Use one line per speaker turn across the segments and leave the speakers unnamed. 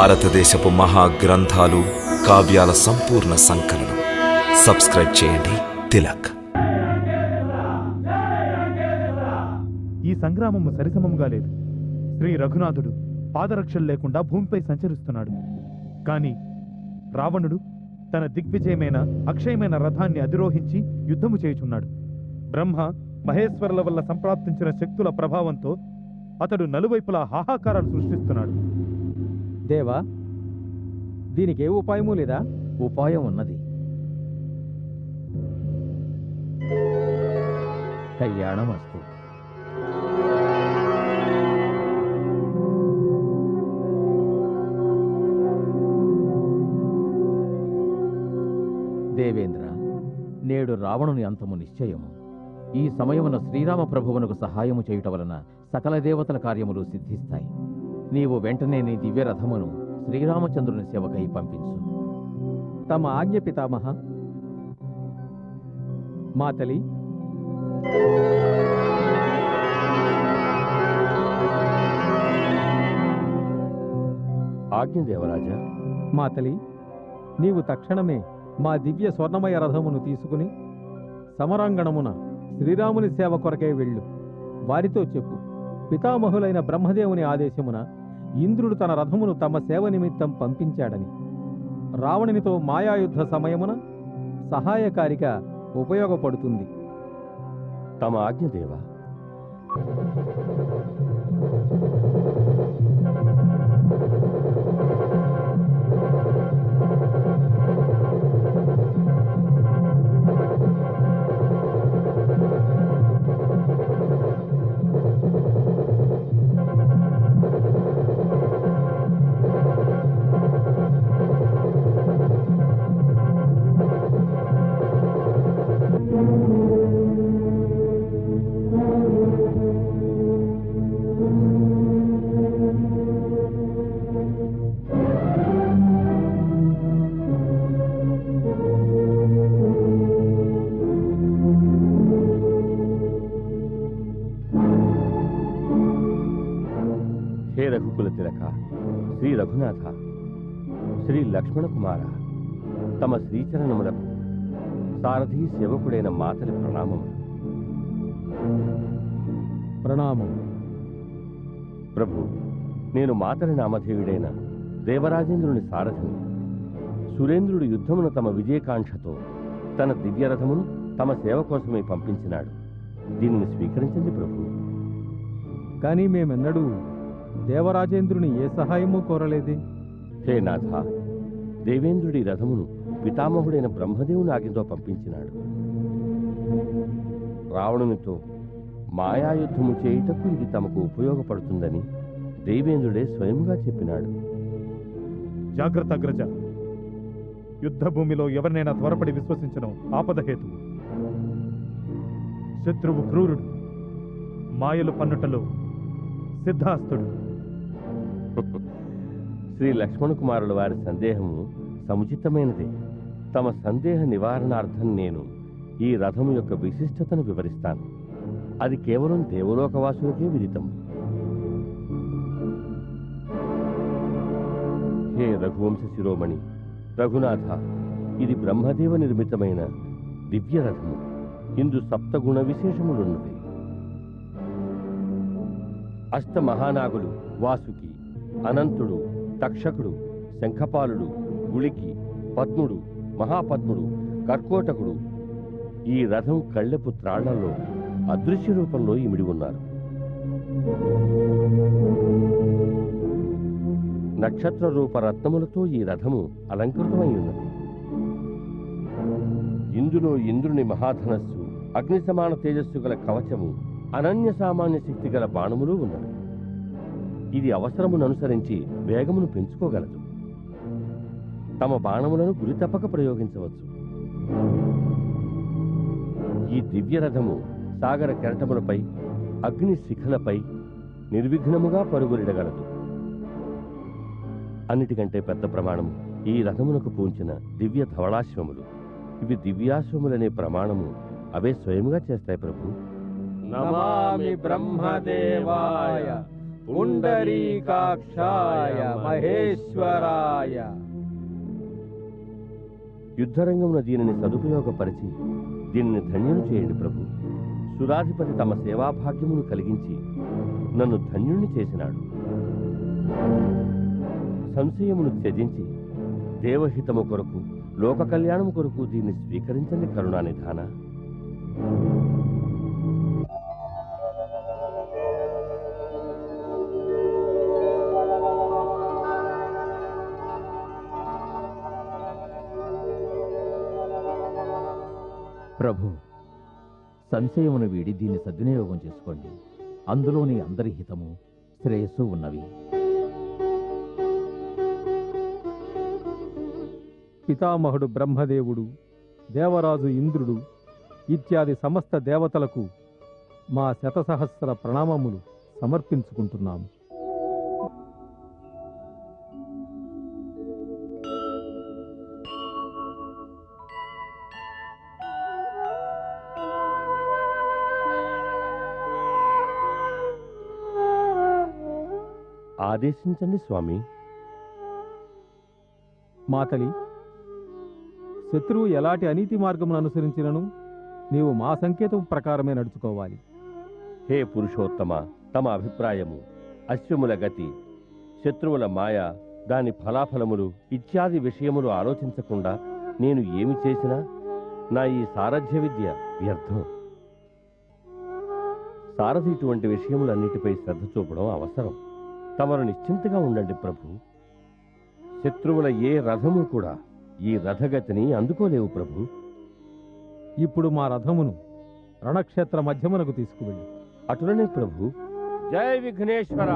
భారతదేశపు మహాగ్రంథాలు, కావ్యాల సంపూర్ణ సంకలనం. సబ్స్క్రైబ్ చేయండి తిలక్.
ఈ సంగ్రామము సరిసమముగా లేదు. శ్రీ రఘునాథుడు పాదరక్షలు లేకుండా భూమిపై సంచరిస్తున్నాడు. కాని రావణుడు తన దిగ్విజయమైన అక్షయమైన రథాన్ని అధిరోహించి యుద్ధము చేయుచున్నాడు. బ్రహ్మ మహేశ్వరుల వల్ల సంప్రాప్తించిన శక్తుల ప్రభావంతో అతడు నలువైపులా హాహాకారాలు సృష్టిస్తున్నాడు.
దేవా, దీనికి ఏ ఉపాయమూ లేదా?
ఉపాయం ఉన్నది. కళ్యాణమస్తు. దేవేంద్ర, నేడు రావణుని అంతము నిశ్చయము. ఈ సమయమున శ్రీరామ ప్రభువునకు సహాయము చేయుట వలన సకల దేవతల కార్యములు సిద్ధిస్తాయి. నీవు వెంటనే నీ దివ్యరథమును శ్రీరామచంద్రుని సేవకై పంపించు.
తమ ఆజ్ఞ పితామహ. మాతలి,
ఆజ్ఞ దేవరాజా.
మాతలి, నీవు తక్షణమే మా దివ్య స్వర్ణమయ రథమును తీసుకుని సమరాంగణమున శ్రీరాముని సేవ కొరకై వెళ్ళు. వారితో చెప్పు, పితామహులైన బ్రహ్మదేవుని ఆదేశమున ఇంద్రుడు తన రథమును తమ సేవ నిమిత్తం పంపించాడని. రావణునితో మాయాయుద్ధ సమయమున సహాయకారిగా ఉపయోగపడుతుంది.
తమ ఆజ్ఞ దేవా. హే రఘుకుల తిలక, శ్రీ రఘునాథ, శ్రీ లక్ష్మణ కుమార, తమ శ్రీచరణములకు సారథి సేవకుడైన మాతలి ప్రణామము.
ప్రణామం
ప్రభు, నేను మాతలి నామధేయుడైన దేవరాజేంద్రుని సారథిని. సురేంద్రుడు యుద్ధమును తమ విజయకాంక్షతో తన దివ్యరథమును తమ సేవ కోసమే పంపించినాడు. దీనిని స్వీకరించండి ప్రభు.
కానీ మేమెన్నడూ దేవరాజేంద్రుని ఏ సహాయమూ కోరలేదే.
హే నాథ, దేవేంద్రుడి రథమును పితామహుడైన బ్రహ్మదేవుని ఆజ్ఞతో పంపించినాడు. రావణునితో మాయాయుద్ధము చేయుటకు ఇది తమకు ఉపయోగపడుతుందని దేవేంద్రుడే స్వయంగా చెప్పినాడు.
జాగ్రత్త అగ్రజ. యుద్ధ భూమిలో ఎవరినైనా త్వరపడి విశ్వసించడం ఆపదహేతు. శత్రువు క్రూరుడు, మాయలు పన్నుటలో సిద్ధాస్తుడు.
శ్రీ లక్ష్మణ కుమారుల వారి సందేహము సముచితమైనదే. తమ సందేహ నివారణార్థం నేను ఈ రథము యొక్క విశిష్టతను వివరిస్తాను. అది కేవలం దేవలోకవాసులకే విదితం. హే రఘువంశ శిరోమణి రఘునాథ, ఇది బ్రహ్మదేవ నిర్మితమైన దివ్య రథము. ఇందు సప్తగుణ విశేషములున్నవి. అష్టమహానాగులు వాసుకి, అనంతుడు, తక్షకుడు, శంఖపాలుడు, గుళికి, పద్ముడు, మహాపద్ముడు, కర్కోటకుడు ఈ రథం కళ్ళెపు త్రాళ్లలో అదృశ్య రూపంలో ఇమిడి ఉన్నారు. నక్షత్ర రూప రత్నములతో ఈ రథము అలంకృతమై ఉన్నది. ఇందులో ఇంద్రుని మహాధనస్సు, అగ్ని సమాన తేజస్సు గల కవచము, అనన్య సామాన్య శక్తి గల బాణములు ఉన్నవి. ఇది అవసరమును అనుసరించి వేగమును పెంచుకోగలదు. తమ బాణములను గురి తప్పక ప్రయోగించవచ్చు. ఈ దివ్యరథము సాగర కెరటములపై, అగ్ని శిఖలపై నిర్విఘ్నముగా పరుగులిడగలదు. అన్నిటికంటే పెద్ద ప్రమాణము ఈ రథమునకు పూంచిన దివ్య ధవళాశ్వములు. ఇవి దివ్యాశ్వములనే ప్రమాణము అవే స్వయముగా చేస్తాయి ప్రభు.
నమామి బ్రహ్మదేవాయ పుండరీకాక్షాయ మహేశ్వరాయ.
యుద్ధరంగమున దీనిని సదుపయోగపరిచి దీనిని ధన్యుని చేయండి ప్రభు. సురాధిపతి తమ సేవాభాగ్యమును కలిగించి నన్ను ధన్యుణ్ణి చేసినాడు. సంశయమును త్యజించి దేవహితము కొరకు లోక కళ్యాణము కొరకు దీన్ని స్వీకరించండి కరుణానిధాన.
ప్రభు, సంశయమును వీడి దీన్ని సద్వినియోగం చేసుకోండి. అందులోని అందరి హితము శ్రేయస్సు ఉన్నవి.
పితామహుడు బ్రహ్మదేవుడు, దేవరాజు ఇంద్రుడు ఇత్యాది సమస్త దేవతలకు మా శతసహస్ర ప్రణామములు సమర్పించుకుంటున్నాము.
ఆదేశించండి స్వామి.
మాతలి, శత్రువు ఎలాంటి అనీతి మార్గమును అనుసరించినను నీవు మా సంకేతం ప్రకారమే నడుచుకోవాలి.
హే పురుషోత్తమ, తమ అభిప్రాయము, అశ్వముల గతి, శత్రువుల మాయ, దాని ఫలాఫలములు ఇత్యాది విషయములు ఆలోచించకుండా నేను ఏమి చేసినా నా ఈ సారథ్య విద్య వ్యర్థం. సారథి ఇటువంటి విషయములన్నిటిపై శ్రద్ధ చూపడం అవసరం. తమరు నిశ్చింతగా ఉండండి ప్రభు. శత్రువుల ఏ రథము కూడా ఈ రథగతిని అందుకోలేవు ప్రభు.
ఇప్పుడు మా రథమును రణక్షేత్ర మధ్యమునకు తీసుకువెళ్ళి.
అటులనే ప్రభు. జై విఘ్నేశ్వర.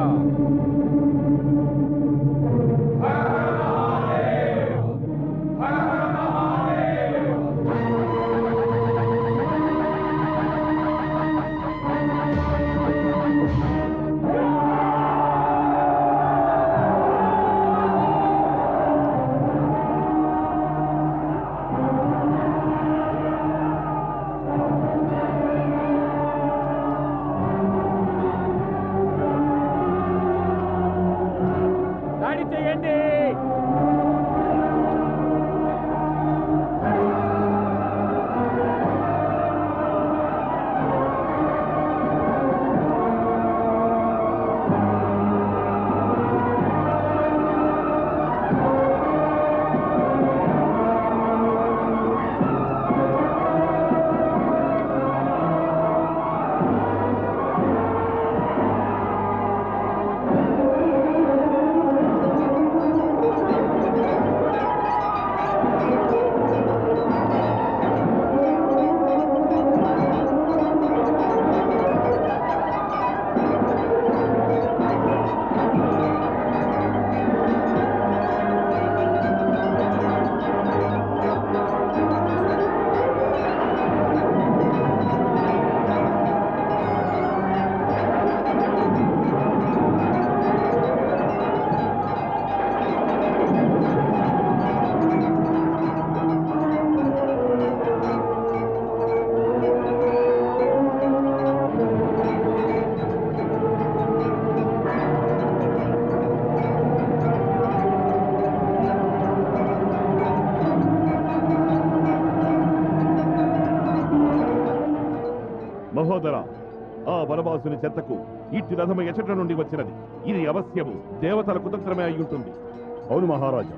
మహోదర, ఆ వనవాసుని చెత్తకు ఇట్టి రథము ఎచట నుండి వచ్చినది. ఇది అవశ్యము దేవతల కుతంత్రమే అయ్యుంటుంది.
అవును మహారాజా,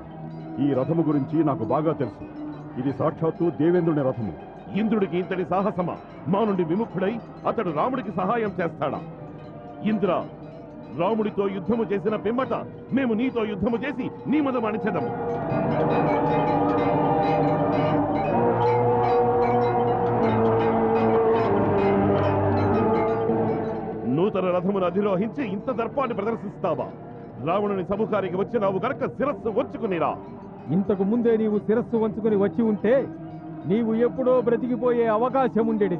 ఈ రథము గురించి నాకు బాగా తెలుసు. ఇది సాక్షాత్తు దేవేంద్రుని రథము.
ఇంద్రుడికి ఇంతటి సాహసమా? మా నుండి విముఖుడై అతడు రాముడికి సహాయం చేస్తాడా? ఇంద్ర, రాముడితో యుద్ధము చేసిన పిమ్మట మేము నీతో యుద్ధము చేసి నీ మదం అణిచెదము. నూతన రథమును అధిరోహించి ఇంత దర్పాన్ని ప్రదర్శిస్తావా? రావణుని సముఖానికి వచ్చినావు గనక శిరస్సు వంచుకునిరా.
ఇంతకు ముందే నీవు శిరస్సు వంచుకొని వచ్చి ఉంటే నీవు ఎప్పుడో బ్రతికిపోయే అవకాశం ఉండేది.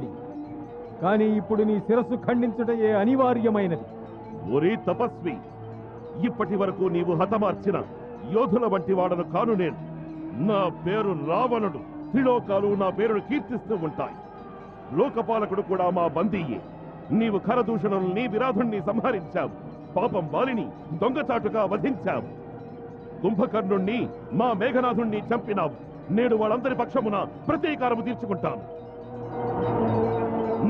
కానీ ఇప్పుడు నీ శిరస్సు ఖండించుటయే అనివార్యమైనది.
ఒరే తపస్వి, ఇప్పటి వరకు నీవు హతమార్చిన యోధుల వంటి వాడను కాను నేను. నా పేరు రావణుడు. త్రిలోకాలు నా పేరును కీర్తిస్తూ ఉంటాయి. లోకపాలకుడు కూడా మా బందీయే. నీవు ఖరదూషణుల్ని విరాధుణ్ణి సంహరించావు. పాపం వాలిని దొంగచాటుగా వధించావు. కుంభకర్ణుణ్ణి మా మేఘనాథుణ్ణి చంపినావు. నేడు వాళ్ళందరి పక్షమున ప్రతీకారము తీర్చుకుంటాను.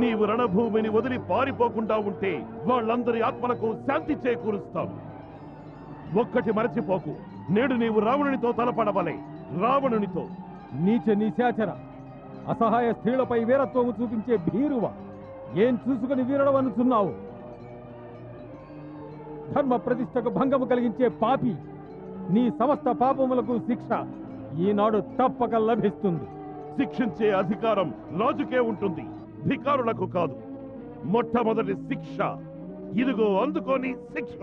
నీవు రణభూమిని వదిలి పారిపోకుండా ఉంటే వాళ్ళందరి ఆత్మలకు శాంతి చేకూరుస్తాను. ఒక్కటి మరచిపోకు, నేడు నీవు రావణునితో తలపడవలే, రావణునితో.
నీచ నిశాచర, అసహాయ స్త్రీలపై వీరత్వము చూపించే భీరువ, ఏం చూసుకుని వీరడవనుచున్నావు? ధర్మ ప్రతిష్టకు భంగము కలిగించే పాపి, నీ సమస్త పాపములకు శిక్ష ఈనాడు తప్పక లభిస్తుంది.
శిక్షించే అధికారం రాజుకే ఉంటుంది, ధికారులకు కాదు. మొట్టమొదటి శిక్ష ఇదిగో, అందుకోని శిక్ష.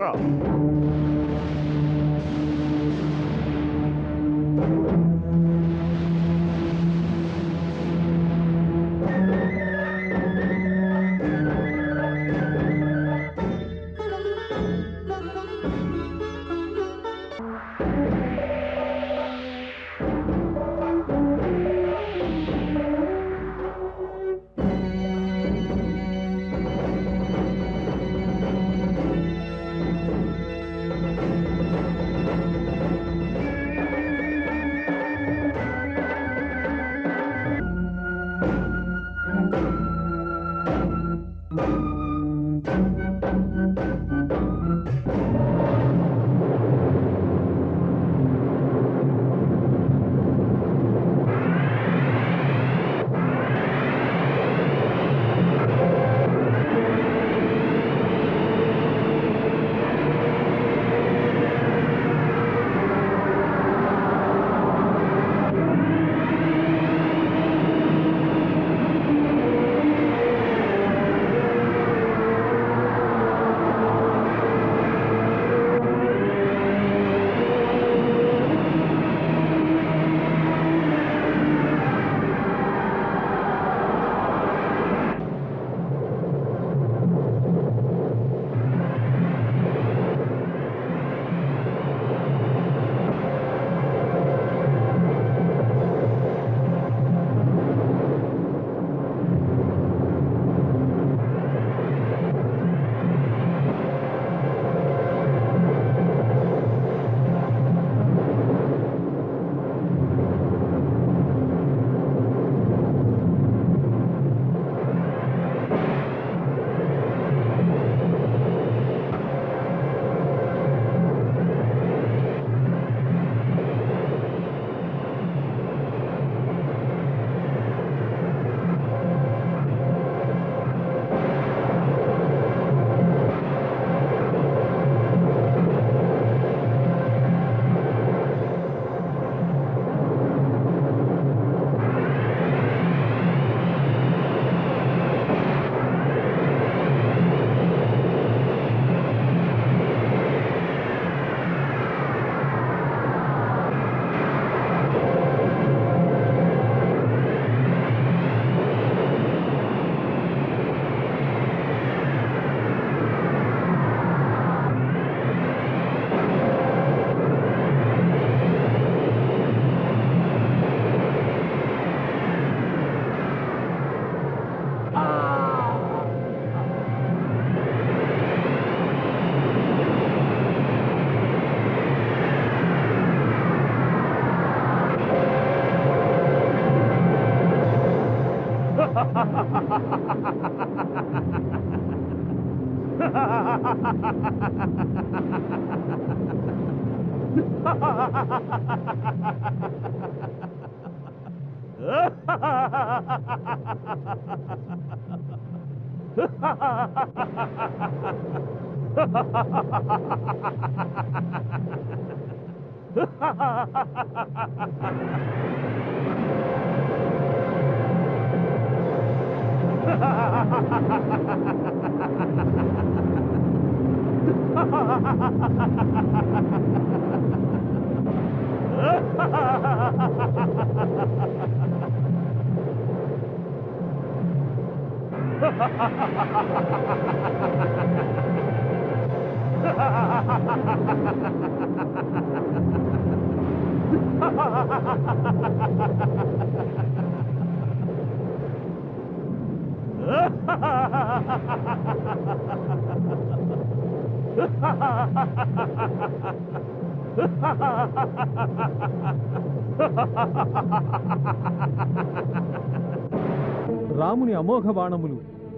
రాముని అమోఘ బాణములు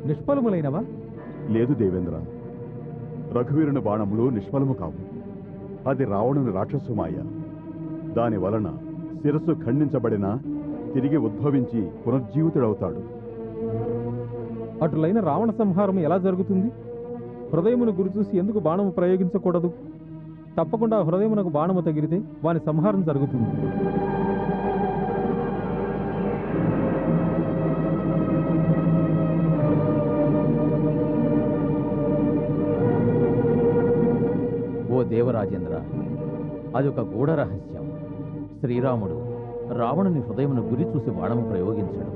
నిష్ఫలములైనవా?
లేదు దేవేంద్ర, రఘువీరుని బాణములు నిష్ఫలము కావు. అది రావణుని రాక్షసుమాయ. దాని వలన శిరస్సు ఖండించబడినా తిరిగి ఉద్భవించి పునర్జీవితుడవుతాడు.
అటులైన రావణ సంహారం ఎలా జరుగుతుంది? హృదయమును గురిచూసి ఎందుకు బాణము ప్రయోగించకూడదు? తప్పకుండా హృదయమునకు బాణము తగిలితే వాని సంహారం జరుగుతుంది.
ఓ దేవరాజేంద్ర, అదొక గూఢ రహస్యం. శ్రీరాముడు రావణుని హృదయమును గురి చూసి బాణము ప్రయోగించడు.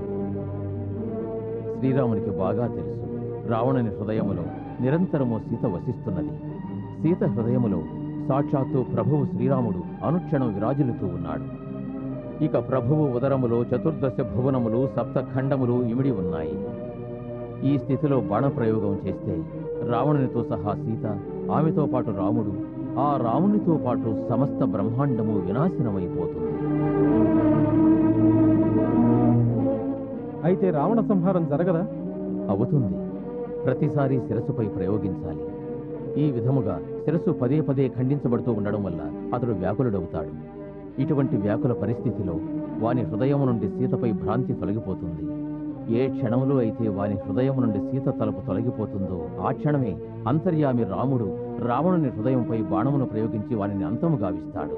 శ్రీరామునికి బాగా తెలుసు, రావణుని హృదయములో నిరంతరము సీత వసిస్తున్నది. సీత హృదయములో సాక్షాత్తు ప్రభువు శ్రీరాముడు అనుక్షణం విరాజిల్లుతూ ఉన్నాడు. ఇక ప్రభువు ఉదరములో చతుర్దశ భువనములు సప్తఖండములు ఇమిడి ఉన్నాయి. ఈ స్థితిలో బాణప్రయోగం చేస్తే రావణునితో సహా సీత, ఆమెతో పాటు రాముడు, ఆ రామునితో పాటు సమస్త బ్రహ్మాండము వినాశనమైపోతుంది.
అయితే రావణ సంహారం జరగదా?
అవుతుంది. ప్రతిసారి శిరస్సుపై ప్రయోగించాలి. ఈ విధముగా శిరస్సు పదే పదే ఖండించబడుతూ ఉండడం వల్ల అతడు వ్యాకులుడవుతాడు. ఇటువంటి వ్యాకుల పరిస్థితిలో వాని హృదయము నుండి సీతపై భ్రాంతి తొలగిపోతుంది. ఏ క్షణంలో అయితే వాని హృదయం నుండి సీత తలుపు తొలగిపోతుందో ఆ క్షణమే అంతర్యామి రాముడు రావణుని హృదయంపై బాణమును ప్రయోగించి వానిని అంతము గావిస్తాడు.